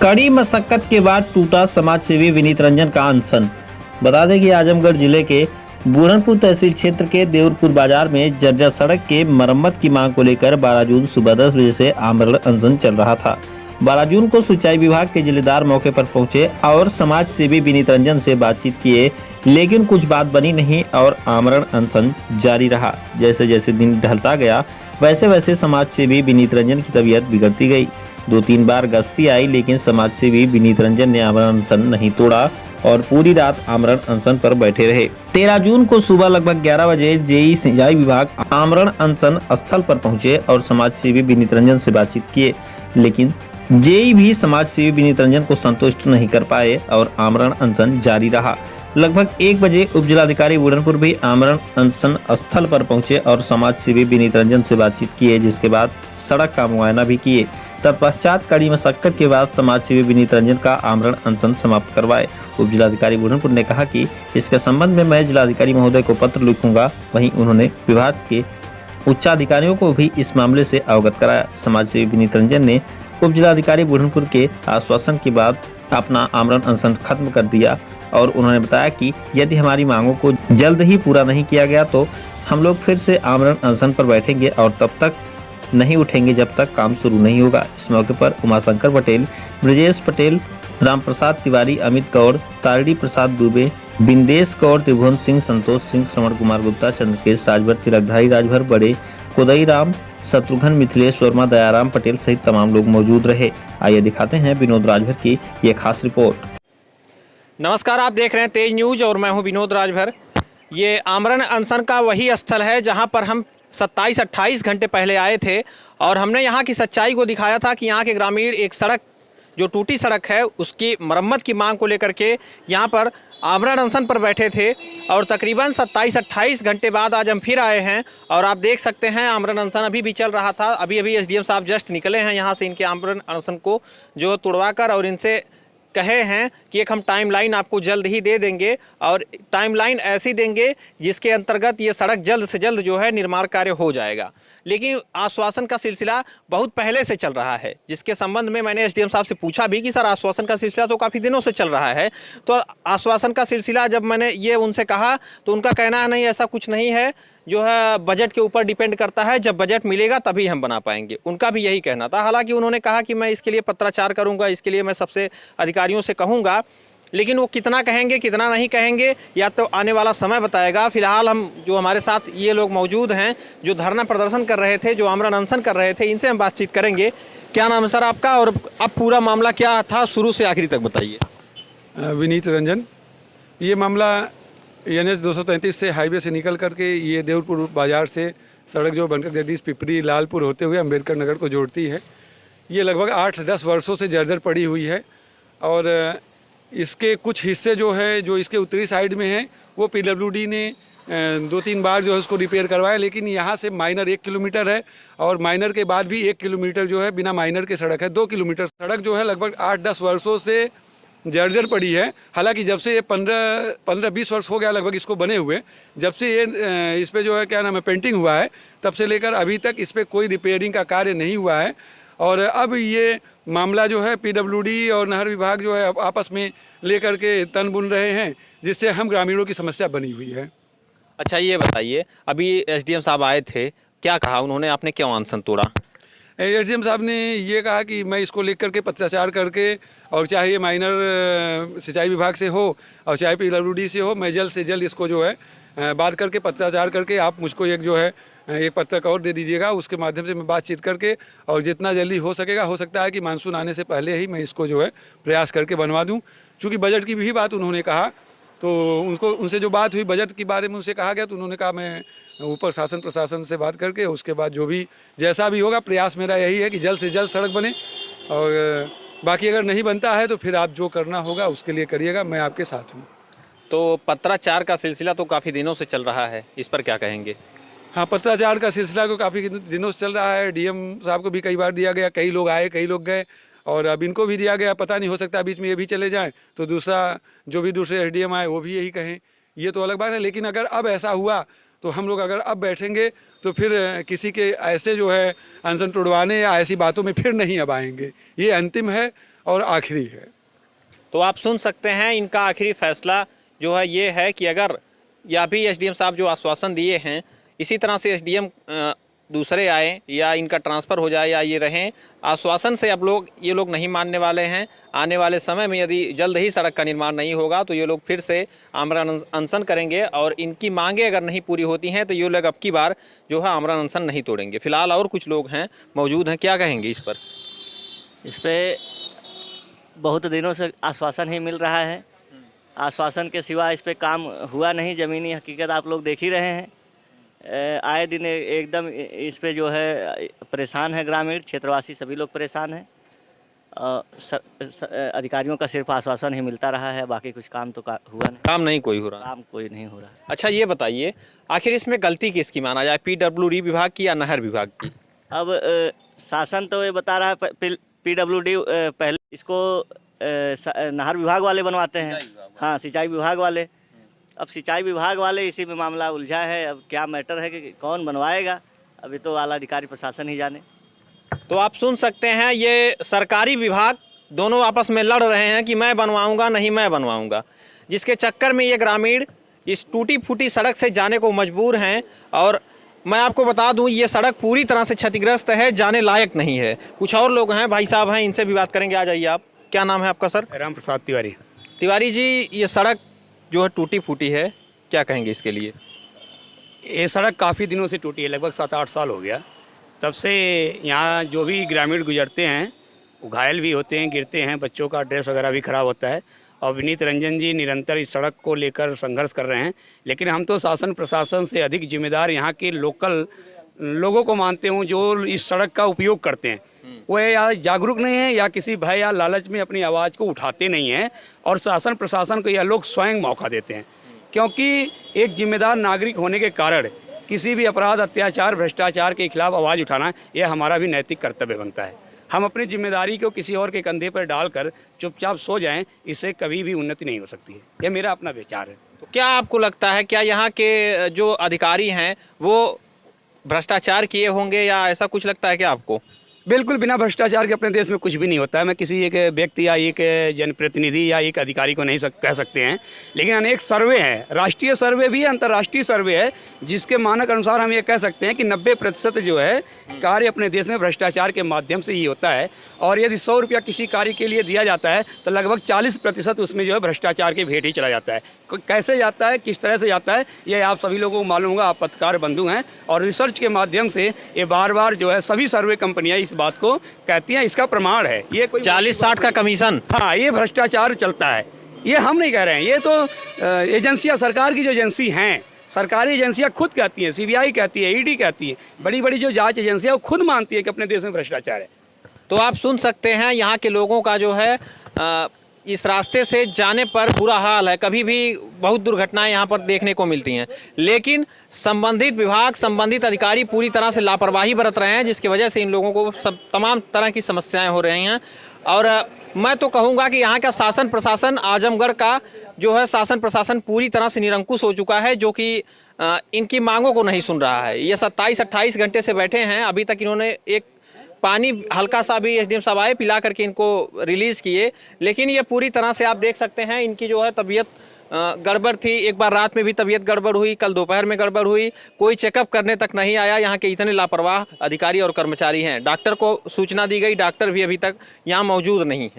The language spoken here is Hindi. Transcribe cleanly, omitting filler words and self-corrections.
कड़ी मशक्कत के बाद टूटा समाज सेवी विनीत रंजन का अनशन। बता दें कि आजमगढ़ जिले के बूढ़नपुर तहसील क्षेत्र के देवरपुर बाजार में जर्जर सड़क के मरम्मत की मांग को लेकर 12 जून सुबह 10 बजे से आमरण अनशन चल रहा था। 12 जून को सिंचाई विभाग के जिलेदार मौके पर पहुंचे और समाज सेवी विनीत रंजन से बातचीत किए, लेकिन कुछ बात बनी नहीं और आमरण अनशन जारी रहा। जैसे जैसे दिन ढलता गया वैसे वैसे समाज सेवी विनीत रंजन की तबीयत बिगड़ती गई। 2-3 बार गश्ती आई, लेकिन समाज सेवी विनीत रंजन ने आमरण अनशन नहीं तोड़ा और पूरी रात आमरण अनशन पर बैठे रहे। 13 जून को सुबह लगभग 11 बजे जेई सिंचाई विभाग आमरण अनशन स्थल पर पहुंचे और समाज सेवी विनीत रंजन से बातचीत किए, लेकिन जेई भी समाज सेवी विनीत रंजन को संतुष्ट नहीं कर पाए और आमरण अनशन जारी रहा। लगभग 1 बजे उप जिलाधिकारी बूढ़नपुर भी आमरण अनशन स्थल पर पहुंचे और समाज सेवी विनीत रंजन से बातचीत किए, जिसके बाद सड़क का मुआयना भी किए। तत्पश्चात कड़ी मशक्कत के बाद समाज सेवी विनीत रंजन का आमरण अनशन समाप्त करवाए। उप जिलाधिकारी बूढ़नपुर ने कहा कि इसके संबंध में मैं जिलाधिकारी महोदय को पत्र लिखूंगा। वहीं उन्होंने विभाग के उच्चाधिकारियों को भी इस मामले से अवगत कराया। समाज सेवी विनीत रंजन ने उप जिलाधिकारी बूढ़नपुर के आश्वासन के बाद अपना आमरण अनशन खत्म कर दिया और उन्होंने बताया कि यदि हमारी मांगों को जल्द ही पूरा नहीं किया गया तो हम लोग फिर से आमरण अनशन पर बैठेंगे और तब तक नहीं उठेंगे जब तक काम शुरू नहीं होगा। इस मौके पर उमाशंकर पटेल, ब्रजेश पटेल, रामप्रसाद तिवारी, अमित गौड़, तारड़ी प्रसाद दुबे, बिंदेश गौड़, त्रिभुवन सिंह, संतोष सिंह, श्रवण कुमार गुप्ता, चंद्रकेश राजभर, तिलकधारी राजभर, बड़े कोदई राम, शत्रुघ्न, मिथिलेश वर्मा, दयाराम पटेल सहित तमाम लोग मौजूद रहे। आइए दिखाते हैं विनोद राजभर की ये खास रिपोर्ट। नमस्कार, आप देख रहे हैं तेज न्यूज और मैं हूं विनोद राजभर। ये आमरण अनशन का वही स्थल है जहां पर हम 27-28 घंटे पहले आए थे और हमने यहाँ की सच्चाई को दिखाया था कि यहाँ के ग्रामीण एक सड़क जो टूटी सड़क है उसकी मरम्मत की मांग को लेकर के यहाँ पर आमरण अनशन पर बैठे थे और तकरीबन 27-28 घंटे बाद आज हम फिर आए हैं और आप देख सकते हैं आमरण अनशन अभी भी चल रहा था। अभी एसडीएम साहब जस्ट निकले हैं यहाँ से इनके आमरण अनशन को जो तोड़वाकर और इनसे कहे हैं कि एक हम टाइमलाइन आपको जल्द ही दे देंगे और टाइमलाइन ऐसी देंगे जिसके अंतर्गत ये सड़क जल्द से जल्द जो है निर्माण कार्य हो जाएगा। लेकिन आश्वासन का सिलसिला बहुत पहले से चल रहा है, जिसके संबंध में मैंने एसडीएम साहब से पूछा भी कि सर आश्वासन का सिलसिला तो काफ़ी दिनों से चल रहा है। तो आश्वासन का सिलसिला जब मैंने ये उनसे कहा तो उनका कहना है नहीं ऐसा कुछ नहीं है, जो है बजट के ऊपर डिपेंड करता है, जब बजट मिलेगा तभी हम बना पाएंगे। उनका भी यही कहना था। हालांकि उन्होंने कहा कि मैं इसके लिए पत्राचार करूंगा, इसके लिए मैं सबसे अधिकारियों से कहूंगा, लेकिन वो कितना कहेंगे कितना नहीं कहेंगे या तो आने वाला समय बताएगा। फिलहाल हम जो हमारे साथ ये लोग मौजूद हैं जो धरना प्रदर्शन कर रहे थे, जो आमरण अनशन कर रहे थे, इनसे हम बातचीत करेंगे। क्या नाम है सर आपका और अब पूरा मामला क्या था शुरू से आखिरी तक बताइए। विनीत रंजन। ये मामला NH 233 से हाईवे से निकल करके ये देवरपुर बाज़ार से सड़क जो बनकर जगदीश पिपरी लालपुर होते हुए अम्बेडकर नगर को जोड़ती है, ये लगभग 8-10 वर्षों से जर्जर पड़ी हुई है और इसके कुछ हिस्से जो है जो इसके उत्तरी साइड में है वो PWD ने 2-3 बार जो है उसको रिपेयर करवाया, लेकिन यहाँ से माइनर 1 किलोमीटर है और माइनर के बाद भी 1 किलोमीटर जो है बिना माइनर के सड़क है। 2 किलोमीटर सड़क जो है लगभग 8-10 वर्षों से जर्जर पड़ी है। हालांकि जब से ये 15-20 वर्ष हो गया लगभग इसको बने हुए, जब से ये इस पे जो है क्या नाम है पेंटिंग हुआ है, तब से लेकर अभी तक इस पे कोई रिपेयरिंग का कार्य नहीं हुआ है। और अब ये मामला जो है PWD और नहर विभाग जो है आपस में लेकर के तन बुन रहे हैं, जिससे हम ग्रामीणों की समस्या बनी हुई है। अच्छा ये बताइए, अभी एसडीएम साहब आए थे, क्या कहा उन्होंने, आपने क्यों अनशन तोड़ा? एसडीएम साहब ने ये कहा कि मैं इसको लिख करके पत्राचार करके और चाहे ये माइनर सिंचाई विभाग से हो और चाहे PWD से हो, मैं जल्द से जल्द इसको जो है बात करके पत्राचार करके आप मुझको एक जो है एक पत्रक और दे दीजिएगा। उसके माध्यम से मैं बातचीत करके और जितना जल्दी हो सकेगा, हो सकता है कि मानसून आने से पहले ही मैं इसको जो है प्रयास करके बनवा दूँ। चूँकि बजट की भी बात उन्होंने कहा तो उनसे जो बात हुई बजट के बारे में उनसे कहा गया, तो उन्होंने कहा मैं ऊपर शासन प्रशासन से बात करके उसके बाद जो भी जैसा भी होगा, प्रयास मेरा यही है कि जल्द से जल्द सड़क बने और बाकी अगर नहीं बनता है तो फिर आप जो करना होगा उसके लिए करिएगा, मैं आपके साथ हूँ। तो पत्राचार का सिलसिला तो काफ़ी दिनों से चल रहा है, इस पर क्या कहेंगे? हाँ, पत्राचार का सिलसिला तो काफ़ी दिनों से चल रहा है। डीएम साहब को भी कई बार दिया गया, कई लोग आए कई लोग गए और अब इनको भी दिया गया। पता नहीं, हो सकता है बीच में ये भी चले जाएं तो दूसरा जो भी दूसरे एसडीएम आए वो भी यही कहें, ये तो अलग बात है। लेकिन अगर अब ऐसा हुआ तो हम लोग अगर अब बैठेंगे तो फिर किसी के ऐसे जो है अनशन तोड़वाने या ऐसी बातों में फिर नहीं अब आएंगे। ये अंतिम है और आखिरी है। तो आप सुन सकते हैं इनका आखिरी फैसला जो है ये है कि अगर या भी एसडीएम साहब जो आश्वासन दिए हैं इसी तरह से एसडीएम दूसरे आए या इनका ट्रांसफ़र हो जाए या ये रहें, आश्वासन से अब ये लोग नहीं मानने वाले हैं। आने वाले समय में यदि जल्द ही सड़क का निर्माण नहीं होगा तो ये लोग फिर से आमरण अनशन करेंगे और इनकी मांगें अगर नहीं पूरी होती हैं तो ये लोग अब की बार जो है आमरण अनशन नहीं तोड़ेंगे। फिलहाल और कुछ लोग हैं मौजूद हैं, क्या कहेंगे इस पर? इस पे बहुत दिनों से आश्वासन ही मिल रहा है, आश्वासन के सिवा इस पे काम हुआ नहीं। ज़मीनी हकीकत आप लोग देख ही रहे हैं। आए दिन एकदम इस पे जो है परेशान है, ग्रामीण क्षेत्रवासी सभी लोग परेशान हैं। अधिकारियों का सिर्फ आश्वासन ही मिलता रहा है, बाकी कुछ काम तो हुआ नहीं, काम नहीं कोई हो रहा। काम कोई नहीं हो रहा। अच्छा ये बताइए आखिर इसमें गलती किसकी माना जाए, PWD विभाग की या नहर विभाग की? अब शासन तो ये बता रहा है PWD पहले इसको नहर विभाग वाले बनवाते हैं, हाँ सिंचाई विभाग वाले। अब सिंचाई विभाग वाले इसी में मामला उलझा है। अब क्या मैटर है कि कौन बनवाएगा, अभी तो आला अधिकारी प्रशासन ही जाने। तो आप सुन सकते हैं ये सरकारी विभाग दोनों आपस में लड़ रहे हैं कि मैं बनवाऊंगा नहीं मैं बनवाऊंगा, जिसके चक्कर में ये ग्रामीण इस टूटी फूटी सड़क से जाने को मजबूर हैं। और मैं आपको बता दूं ये सड़क पूरी तरह से क्षतिग्रस्त है, जाने लायक नहीं है। कुछ और लोग हैं, भाई साहब हैं, इनसे भी बात करेंगे। आ जाइए आप, क्या नाम है आपका सर? राम प्रसाद तिवारी। तिवारी जी, ये सड़क जो है टूटी फूटी है, क्या कहेंगे इसके लिए? ये सड़क काफ़ी दिनों से टूटी है, लगभग 7-8 साल हो गया। तब से यहाँ जो भी ग्रामीण गुजरते हैं वो घायल भी होते हैं, गिरते हैं, बच्चों का ड्रेस वगैरह भी ख़राब होता है। और विनीत रंजन जी निरंतर इस सड़क को लेकर संघर्ष कर रहे हैं, लेकिन हम तो शासन प्रशासन से अधिक जिम्मेदार यहाँ के लोकल लोगों को मानते हूँ जो इस सड़क का उपयोग करते हैं। वो या जागरूक नहीं है या किसी भय या लालच में अपनी आवाज़ को उठाते नहीं हैं, और शासन प्रशासन को यह लोग स्वयं मौका देते हैं। क्योंकि एक जिम्मेदार नागरिक होने के कारण किसी भी अपराध, अत्याचार, भ्रष्टाचार के खिलाफ आवाज़ उठाना यह हमारा भी नैतिक कर्तव्य बनता है। हम अपनी जिम्मेदारी को किसी और के कंधे पर डालकर चुपचाप सो जाएं, इससे कभी भी उन्नति नहीं हो सकती है। यह मेरा अपना विचार है। तो क्या आपको लगता है क्या यहाँ के जो अधिकारी हैं वो भ्रष्टाचार किए होंगे या ऐसा कुछ लगता है क्या आपको? बिल्कुल बिना भ्रष्टाचार के अपने देश में कुछ भी नहीं होता है। मैं किसी एक व्यक्ति या एक जनप्रतिनिधि या एक अधिकारी को नहीं कह सकते हैं, लेकिन अनेक सर्वे हैं, राष्ट्रीय सर्वे भी है, अंतर्राष्ट्रीय सर्वे है, जिसके मानक अनुसार हम ये कह सकते हैं कि 90% जो है कार्य अपने देश में भ्रष्टाचार के माध्यम से ही होता है। और यदि 100 रुपया किसी कार्य के लिए दिया जाता है तो लगभग 40% उसमें जो है भ्रष्टाचार के भेंट ही चला जाता है। कैसे जाता है, किस तरह से जाता है, ये आप सभी लोगों को मालूम होगा, आप पत्रकार बंधु हैं। और रिसर्च के माध्यम से ये बार बार जो है सभी सर्वे कंपनियां इस बात को कहती हैं, इसका प्रमाण है। ये कोई 40-60 का कमीशन, हाँ, ये भ्रष्टाचार चलता है। ये हम नहीं कह रहे हैं, ये तो एजेंसियां, सरकार की जो एजेंसी हैं, सरकारी एजेंसियां खुद कहती हैं, CBI कहती है, ED कहती है, बड़ी बड़ी जो जांच एजेंसियां वो खुद मानती है कि अपने देश में भ्रष्टाचार है। तो आप सुन सकते हैं यहाँ के लोगों का जो है इस रास्ते से जाने पर बुरा हाल है। कभी भी बहुत दुर्घटनाएं यहाँ पर देखने को मिलती हैं, लेकिन संबंधित विभाग, संबंधित अधिकारी पूरी तरह से लापरवाही बरत रहे हैं, जिसकी वजह से इन लोगों को तमाम तरह की समस्याएं हो रही हैं। और मैं तो कहूँगा कि यहाँ का शासन प्रशासन, आजमगढ़ का जो है शासन प्रशासन पूरी तरह से निरंकुश हो चुका है, जो कि इनकी मांगों को नहीं सुन रहा है। ये 27-28 घंटे से बैठे हैं, अभी तक इन्होंने एक पानी हल्का सा भी एसडीएम साहब आए पिला करके इनको रिलीज़ किए, लेकिन ये पूरी तरह से आप देख सकते हैं इनकी जो है तबीयत गड़बड़ थी। एक बार रात में भी तबीयत गड़बड़ हुई, कल दोपहर में गड़बड़ हुई, कोई चेकअप करने तक नहीं आया। यहाँ के इतने लापरवाह अधिकारी और कर्मचारी हैं। डॉक्टर को सूचना दी गई, डॉक्टर भी अभी तक यहाँ मौजूद नहीं है।